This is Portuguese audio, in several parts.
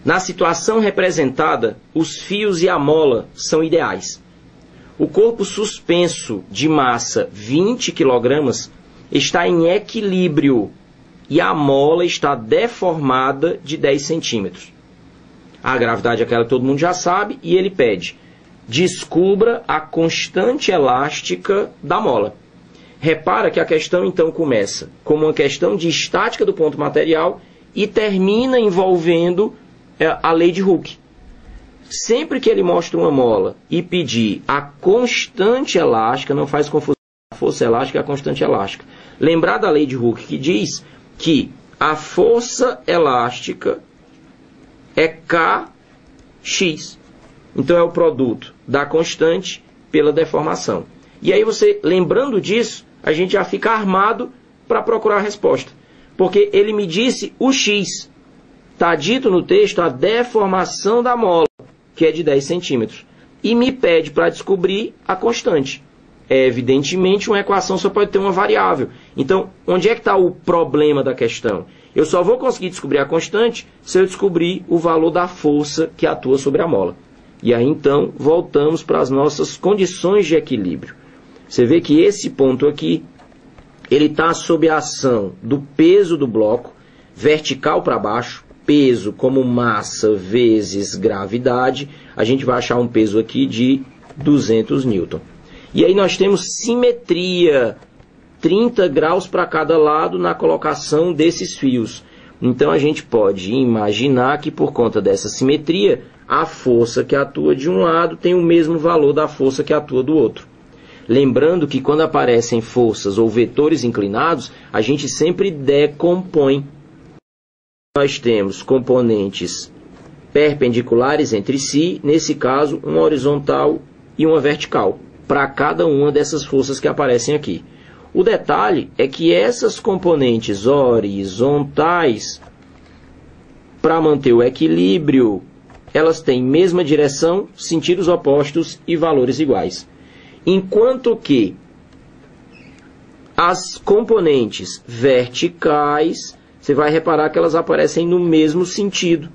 Na situação representada, os fios e a mola são ideais. O corpo suspenso de massa 20 kg está em equilíbrio e a mola está deformada de 10 centímetros. A gravidade é aquela que todo mundo já sabe e ele pede: descubra a constante elástica da mola. Repara que a questão então começa como uma questão de estática do ponto material e termina envolvendo a lei de Hooke. Sempre que ele mostra uma mola e pedir a constante elástica, não faz confusão a força elástica e a constante elástica. Lembrar da lei de Hooke que diz que a força elástica é Kx. Então é o produto da constante pela deformação. E aí você, lembrando disso, a gente já fica armado para procurar a resposta. Porque ele me disse o x. Está dito no texto a deformação da mola, que é de 10 centímetros. E me pede para descobrir a constante. Evidentemente, uma equação só pode ter uma variável. Então, onde é que está o problema da questão? Eu só vou conseguir descobrir a constante se eu descobrir o valor da força que atua sobre a mola. E aí, então, voltamos para as nossas condições de equilíbrio. Você vê que esse ponto aqui, ele está sob a ação do peso do bloco, vertical para baixo, peso como massa vezes gravidade, a gente vai achar um peso aqui de 200 newton. E aí nós temos simetria, 30 graus para cada lado na colocação desses fios. Então a gente pode imaginar que por conta dessa simetria, a força que atua de um lado tem o mesmo valor da força que atua do outro. Lembrando que quando aparecem forças ou vetores inclinados, a gente sempre decompõe. Nós temos componentes perpendiculares entre si, nesse caso, uma horizontal e uma vertical, para cada uma dessas forças que aparecem aqui. O detalhe é que essas componentes horizontais, para manter o equilíbrio, elas têm mesma direção, sentidos opostos e valores iguais. Enquanto que as componentes verticais, você vai reparar que elas aparecem no mesmo sentido,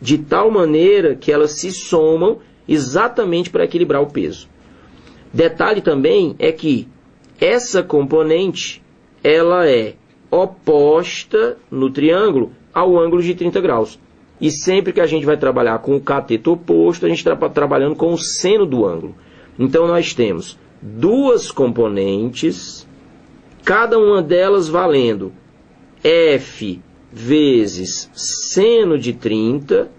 de tal maneira que elas se somam exatamente para equilibrar o peso. Detalhe também é que essa componente, ela é oposta no triângulo ao ângulo de 30 graus. E sempre que a gente vai trabalhar com o cateto oposto, a gente está trabalhando com o seno do ângulo. Então nós temos duas componentes, cada uma delas valendo F vezes seno de 30,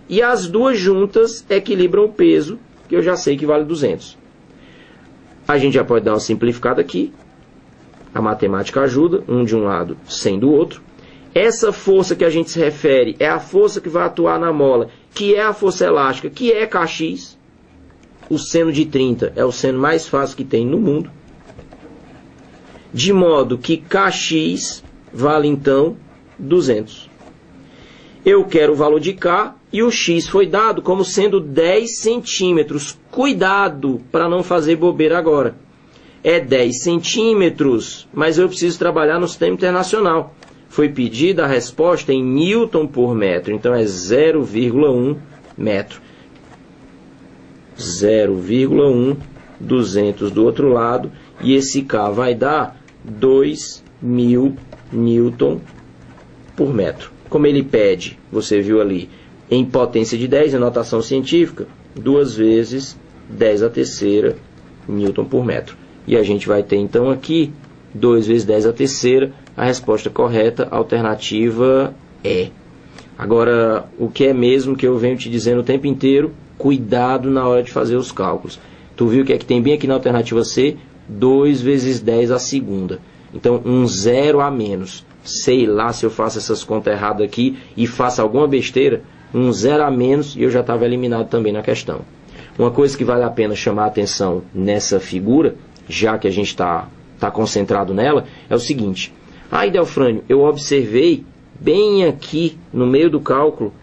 e as duas juntas equilibram o peso, que eu já sei que vale 200. A gente já pode dar uma simplificada aqui. A matemática ajuda, um de um lado sem do outro. Essa força que a gente se refere é a força que vai atuar na mola, que é a força elástica, que é Kx. O seno de 30 é o seno mais fácil que tem no mundo. De modo que Kx vale, então, 200. Eu quero o valor de K e o X foi dado como sendo 10 centímetros. Cuidado para não fazer bobeira agora. É 10 centímetros, mas eu preciso trabalhar no sistema internacional. Foi pedida a resposta em Newton por metro, então é 0,1 metro. 0,1, 200 do outro lado, e esse K vai dar 2.000 Newton por metro. Como ele pede, você viu ali, em potência de 10, em notação científica, 2 vezes 10 a terceira Newton por metro. E a gente vai ter então aqui 2 vezes 10 a terceira, a resposta correta, alternativa E. Agora, o que é mesmo que eu venho te dizendo o tempo inteiro, cuidado na hora de fazer os cálculos. Tu viu que é que tem bem aqui na alternativa C, 2 vezes 10 a segunda. Então, um zero a menos. Sei lá se eu faço essas contas erradas aqui e faço alguma besteira, um zero a menos e eu já estava eliminado também na questão. Uma coisa que vale a pena chamar a atenção nessa figura, já que a gente está concentrado nela, é o seguinte. Aí, Delfrânio, eu observei bem aqui no meio do cálculo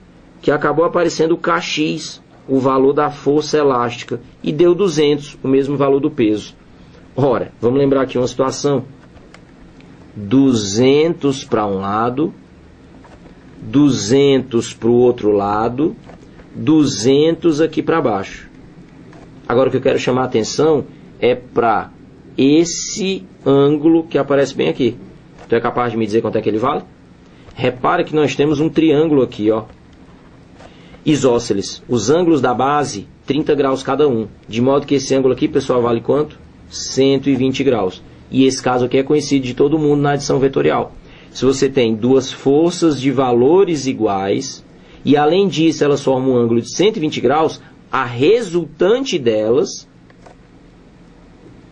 que acabou aparecendo o Kx, o valor da força elástica, e deu 200, o mesmo valor do peso. Ora, vamos lembrar aqui uma situação. 200 para um lado, 200 para o outro lado, 200 aqui para baixo. Agora o que eu quero chamar a atenção é para esse ângulo que aparece bem aqui. Tu é capaz de me dizer quanto é que ele vale? Repara que nós temos um triângulo aqui, ó. Isósceles. Os ângulos da base, 30 graus cada um. De modo que esse ângulo aqui, pessoal, vale quanto? 120 graus. E esse caso aqui é conhecido de todo mundo na adição vetorial. Se você tem duas forças de valores iguais, e além disso elas formam um ângulo de 120 graus, a resultante delas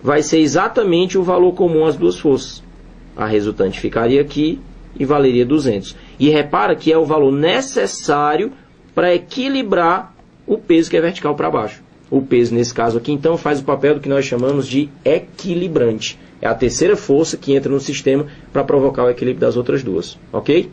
vai ser exatamente o valor comum às duas forças. A resultante ficaria aqui e valeria 200. E repara que é o valor necessário para equilibrar o peso que é vertical para baixo. O peso, nesse caso aqui, então, faz o papel do que nós chamamos de equilibrante. É a terceira força que entra no sistema para provocar o equilíbrio das outras duas. Ok?